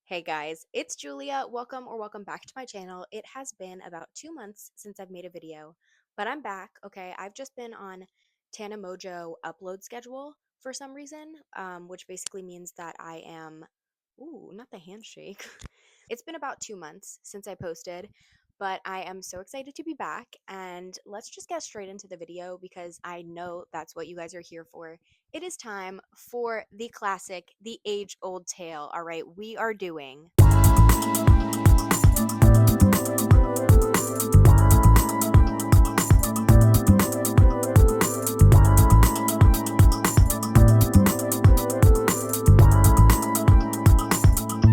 Hey guys, it's Julia. Welcome back to my channel. It has been about 2 months since I've made a video, but I'm back. Okay, I've just been on Tana Mojo upload schedule for some reason, which basically means that I am, ooh, not the handshake. It's been about 2 months since I posted, but I am so excited to be back. And let's just get straight into the video because I know that's what you guys are here for. It is time for the classic, the age old tale. All right, we are doing.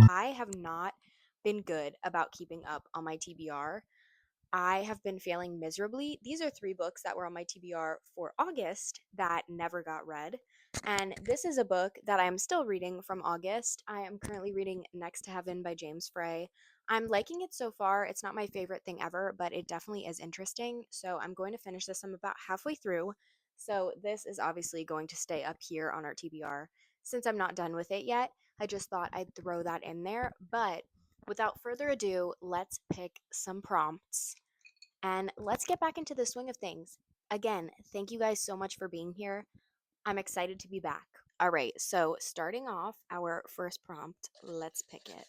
I have not been good about keeping up on my TBR. I have been failing miserably. These are three books that were on my TBR for August that never got read. And this is a book that I am still reading from August. I am currently reading Next to Heaven by James Frey. I'm liking it so far. It's not my favorite thing ever, but it definitely is interesting. So I'm going to finish this. I'm about halfway through. So this is obviously going to stay up here on our TBR. Since I'm not done with it yet, I just thought I'd throw that in there. But without further ado, let's pick some prompts and let's get back into the swing of things. Again, thank you guys so much for being here. I'm excited to be back. All right, so starting off our first prompt, let's pick it.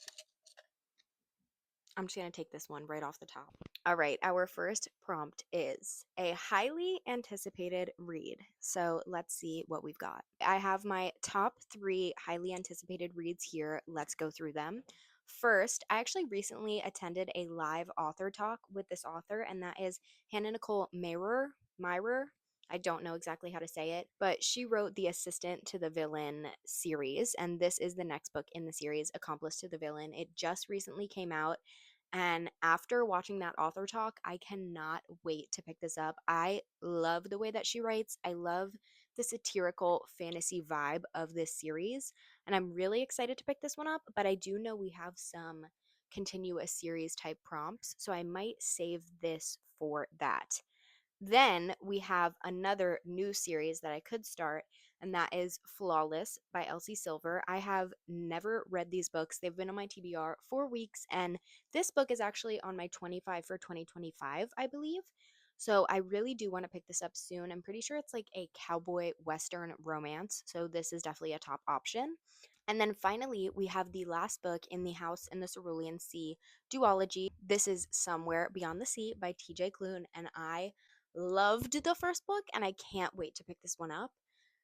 I'm just going to take this one right off the top. All right, our first prompt is a highly anticipated read. So let's see what we've got. I have my top 3 highly anticipated reads here. Let's go through them. First, I actually recently attended a live author talk with this author, and that is Hannah Nicole Myrer. I don't know exactly how to say it, but she wrote the Assistant to the Villain series, and this is the next book in the series, Accomplice to the Villain. It just recently came out. And after watching that author talk, I cannot wait to pick this up. I love the way that she writes. I love the satirical fantasy vibe of this series. And I'm really excited to pick this one up. But I do know we have some continuous series type prompts. So I might save this for that. Then we have another new series that I could start, and that is Flawless by Elsie Silver. I have never read these books. They've been on my TBR for weeks, and this book is actually on my 25 for 2025, I believe. So I really do want to pick this up soon. I'm pretty sure it's like a cowboy western romance, so this is definitely a top option. And then finally, we have the last book in the House in the Cerulean Sea duology. This is Somewhere Beyond the Sea by TJ Klune, and I loved the first book and I can't wait to pick this one up.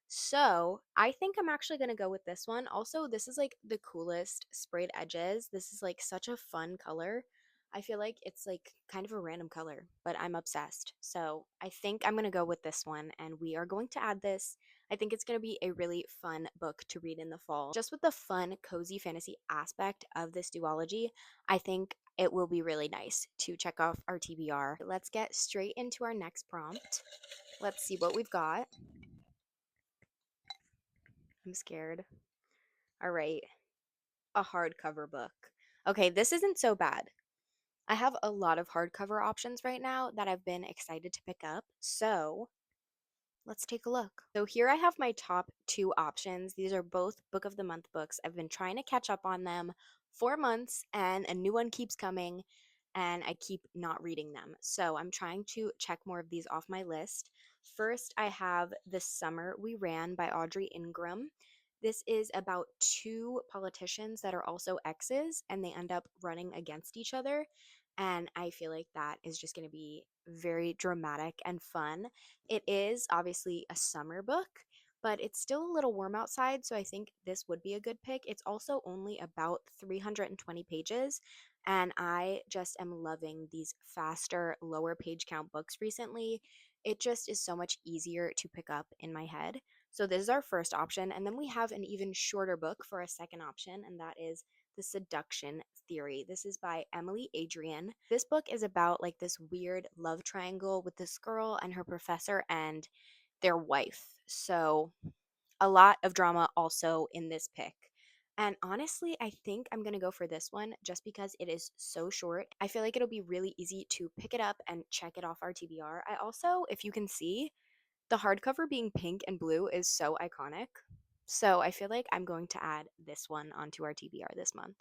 So I think I'm actually going to go with this one. Also, this is like the coolest sprayed edges. This is like such a fun color. I feel like it's like kind of a random color, but I'm obsessed. So I think I'm going to go with this one and we are going to add this. I think it's going to be a really fun book to read in the fall. Just with the fun, cozy fantasy aspect of this duology, I think it will be really nice to check off our TBR. Let's get straight into our next prompt. Let's see what we've got. I'm scared. All right, a hardcover book. Okay, this isn't so bad. I have a lot of hardcover options right now that I've been excited to pick up. So let's take a look. So here I have my top 2 options. These are both Book of the Month books. I've been trying to catch up on them for months and a new one keeps coming and I keep not reading them. So I'm trying to check more of these off my list. First, I have The Summer We Ran by Audrey Ingram. This is about 2 politicians that are also exes and they end up running against each other. And I feel like that is just going to be very dramatic and fun. It is obviously a summer book, but it's still a little warm outside, so I think this would be a good pick. It's also only about 320 pages, and I just am loving these faster, lower page count books recently. It just is so much easier to pick up in my head. So this is our first option, and then we have an even shorter book for a second option, and that is The Seduction Theory. This is by Emily Adrian. This book is about like this weird love triangle with this girl and her professor and their wife. So, a lot of drama also in this pick. And honestly, I think I'm going to go for this one just because it is so short. I feel like it'll be really easy to pick it up and check it off our TBR. I also, if you can see, the hardcover being pink and blue is so iconic. So I feel like I'm going to add this one onto our TBR this month.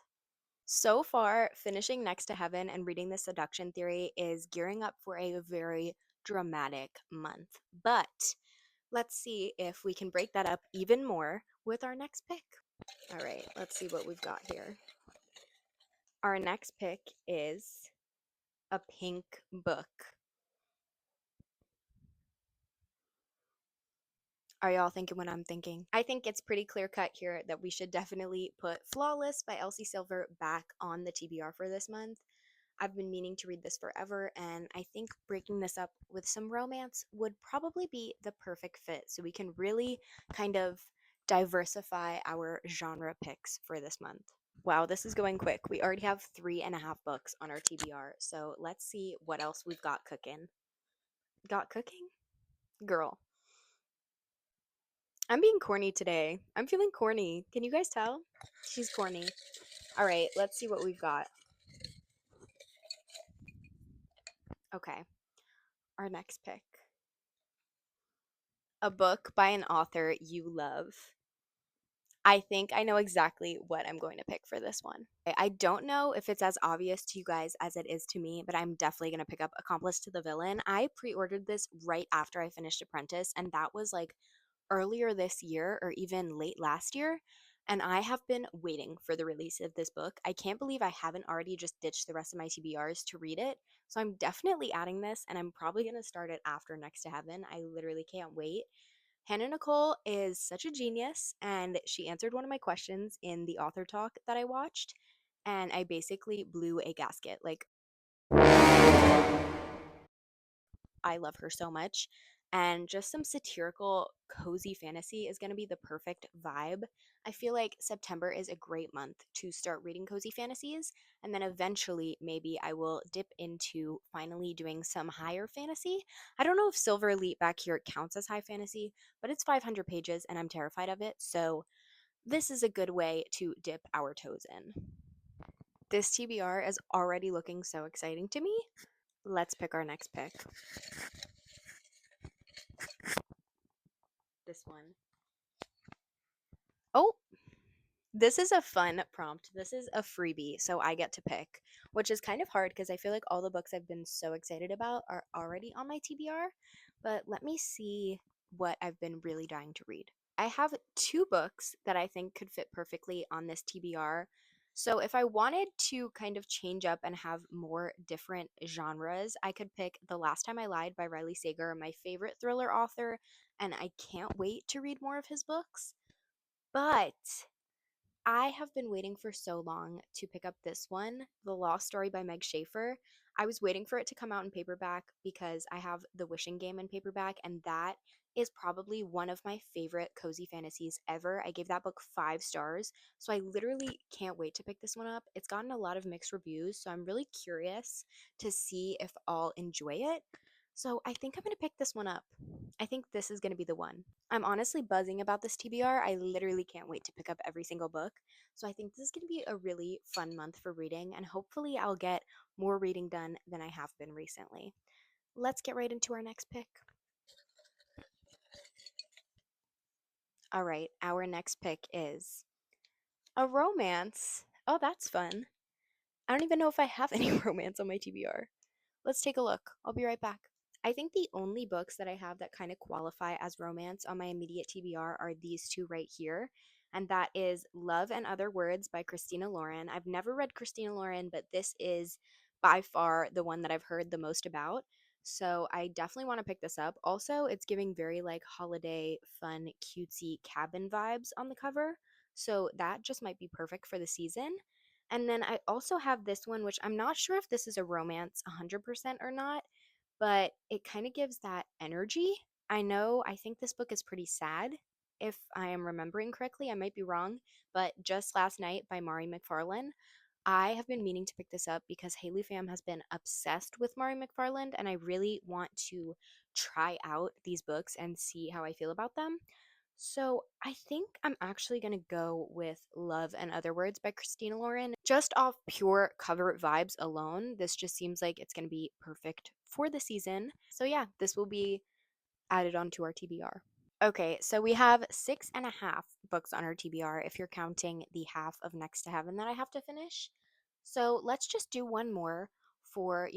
So far, finishing Next to Heaven and reading The Seduction Theory is gearing up for a very dramatic month. But let's see if we can break that up even more with our next pick. All right, let's see what we've got here. Our next pick is a pink book. Are y'all thinking what I'm thinking? I think it's pretty clear cut here that we should definitely put Flawless by Elsie Silver back on the TBR for this month. I've been meaning to read this forever, and I think breaking this up with some romance would probably be the perfect fit so we can really kind of diversify our genre picks for this month. Wow, this is going quick. We already have 3.5 books on our TBR, so let's see what else we've got cooking. Got cooking? Girl, I'm being corny today. I'm feeling corny. Can you guys tell? She's corny. All right, let's see what we've got. Okay, our next pick. A book by an author you love. I think I know exactly what I'm going to pick for this one. I don't know if it's as obvious to you guys as it is to me, but I'm definitely going to pick up Accomplice to the Villain. I pre ordered this right after I finished Apprentice, and that was like earlier this year or even late last year. And I have been waiting for the release of this book. I can't believe I haven't already just ditched the rest of my TBRs to read it. So I'm definitely adding this, and I'm probably going to start it after Next to Heaven. I literally can't wait. Hannah Nicole is such a genius, and she answered one of my questions in the author talk that I watched, and I basically blew a gasket. Like, I love her so much. And just some satirical, cozy fantasy is going to be the perfect vibe. I feel like September is a great month to start reading cozy fantasies. And then eventually, maybe I will dip into finally doing some higher fantasy. I don't know if Silver Elite back here counts as high fantasy, but it's 500 pages and I'm terrified of it. So, this is a good way to dip our toes in. This TBR is already looking so exciting to me. Let's pick our next pick. This one. Oh, this is a fun prompt. This is a freebie, so I get to pick, which is kind of hard because I feel like all the books I've been so excited about are already on my TBR. But let me see what I've been really dying to read. I have two books that I think could fit perfectly on this TBR. So if I wanted to kind of change up and have more different genres, I could pick The Last Time I Lied by Riley Sager, my favorite thriller author, and I can't wait to read more of his books. But I have been waiting for so long to pick up this one, The Lost Story by Meg Schaefer. I was waiting for it to come out in paperback because I have The Wishing Game in paperback, and that is probably one of my favorite cozy fantasies ever. I gave that book 5 stars, so I literally can't wait to pick this one up. It's gotten a lot of mixed reviews, so I'm really curious to see if I'll enjoy it. So I think I'm going to pick this one up. I think this is going to be the one. I'm honestly buzzing about this TBR. I literally can't wait to pick up every single book. So I think this is going to be a really fun month for reading, and hopefully I'll get more reading done than I have been recently. Let's get right into our next pick. All right, our next pick is a romance. Oh, that's fun. I don't even know if I have any romance on my TBR. Let's take a look. I'll be right back. I think the only books that I have that kind of qualify as romance on my immediate TBR are these two right here. And that is Love and Other Words by Christina Lauren. I've never read Christina Lauren, but this is by far the one that I've heard the most about. So I definitely want to pick this up. Also, it's giving very like holiday, fun, cutesy cabin vibes on the cover. So that just might be perfect for the season. And then I also have this one, which I'm not sure if this is a romance 100% or not, but it kind of gives that energy. I think this book is pretty sad, if I am remembering correctly. I might be wrong, but Just Last Night by Mari McFarlane. I have been meaning to pick this up because Haley Pham has been obsessed with Mari McFarland, and I really want to try out these books and see how I feel about them. So I think I'm actually going to go with Love and Other Words by Christina Lauren. Just off pure cover vibes alone, this just seems like it's going to be perfect for the season. So yeah, this will be added onto our TBR. Okay, so we have 6.5 books on our TBR if you're counting the half of Next to Heaven that I have to finish. So let's just do one more for,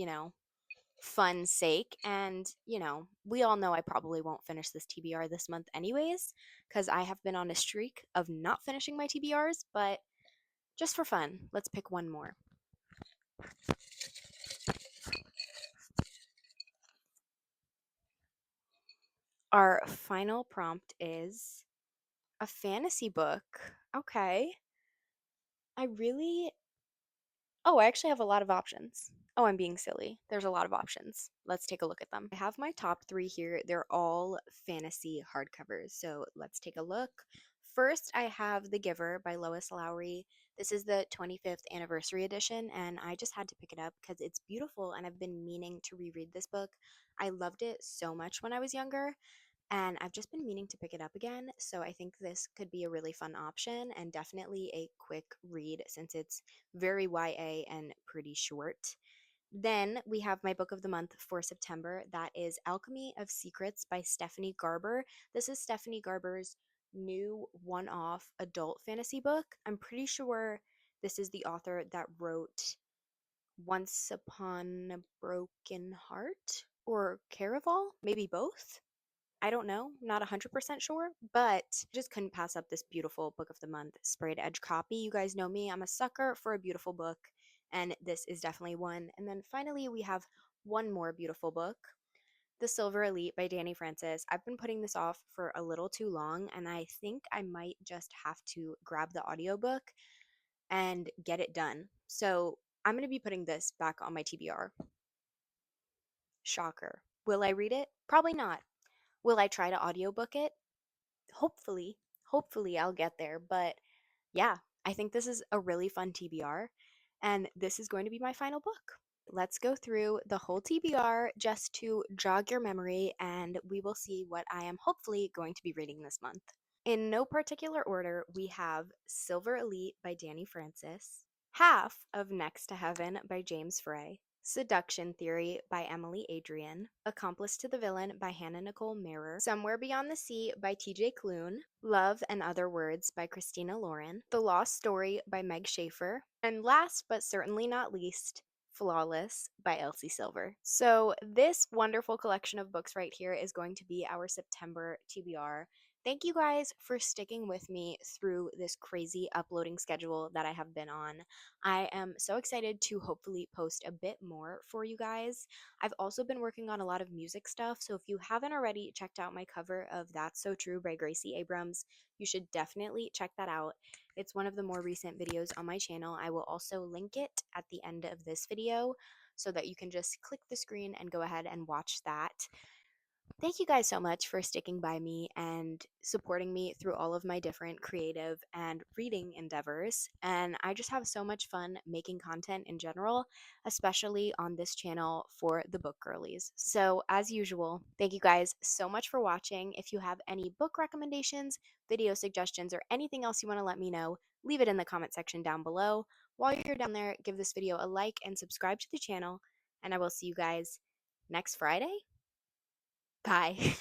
fun's sake. And, we all know I probably won't finish this TBR this month anyways, because I have been on a streak of not finishing my TBRs, but just for fun, let's pick one more. Our final prompt is a fantasy book. Okay. I really Oh, I actually have a lot of options. Oh, I'm being silly. There's a lot of options. Let's take a look at them. I have my top three here. They're all fantasy hardcovers. So let's take a look. First, I have The Giver by Lois Lowry. This is the 25th anniversary edition, and I just had to pick it up because it's beautiful, and I've been meaning to reread this book. I loved it so much when I was younger, and I've just been meaning to pick it up again. So I think this could be a really fun option and definitely a quick read since it's very YA and pretty short. Then we have my book of the month for September. That is Alchemy of Secrets by Stephanie Garber. This is Stephanie Garber's new one off adult fantasy book. I'm pretty sure this is the author that wrote Once Upon a Broken Heart or Caraval, maybe both. I don't know, not 100% sure, but just couldn't pass up this beautiful book of the month sprayed edge copy. You guys know me, I'm a sucker for a beautiful book, and this is definitely one. And then finally, we have one more beautiful book, The Silver Elite by Danny Francis. I've been putting this off for a little too long, and I think I might just have to grab the audiobook and get it done. So I'm going to be putting this back on my TBR. Shocker. Will I read it? Probably not. Will I try to audiobook it? Hopefully, hopefully I'll get there. But yeah, I think this is a really fun TBR, and this is going to be my final book. Let's go through the whole TBR just to jog your memory, and we will see what I am hopefully going to be reading this month. In no particular order, we have Silver Elite by Danny Francis, Half of Next to Heaven by James Frey, Seduction Theory by Emily Adrian, Accomplice to the Villain by Hannah Nicole Marer, Somewhere Beyond the Sea by TJ Klune, Love and Other Words by Christina Lauren, The Lost Story by Meg Schaefer, and last but certainly not least, Flawless by Elsie Silver. So, this wonderful collection of books right here is going to be our September TBR. Thank you guys for sticking with me through this crazy uploading schedule that I have been on. I am so excited to hopefully post a bit more for you guys. I've also been working on a lot of music stuff, so if you haven't already checked out my cover of That's So True by Gracie Abrams, you should definitely check that out. It's one of the more recent videos on my channel. I will also link it at the end of this video so that you can just click the screen and go ahead and watch that. Thank you guys so much for sticking by me and supporting me through all of my different creative and reading endeavors. And I just have so much fun making content in general, especially on this channel for the book girlies. So, as usual, thank you guys so much for watching. If you have any book recommendations, video suggestions, or anything else you want to let me know, leave it in the comment section down below. While you're down there, give this video a like and subscribe to the channel, and I will see you guys next Friday. Bye.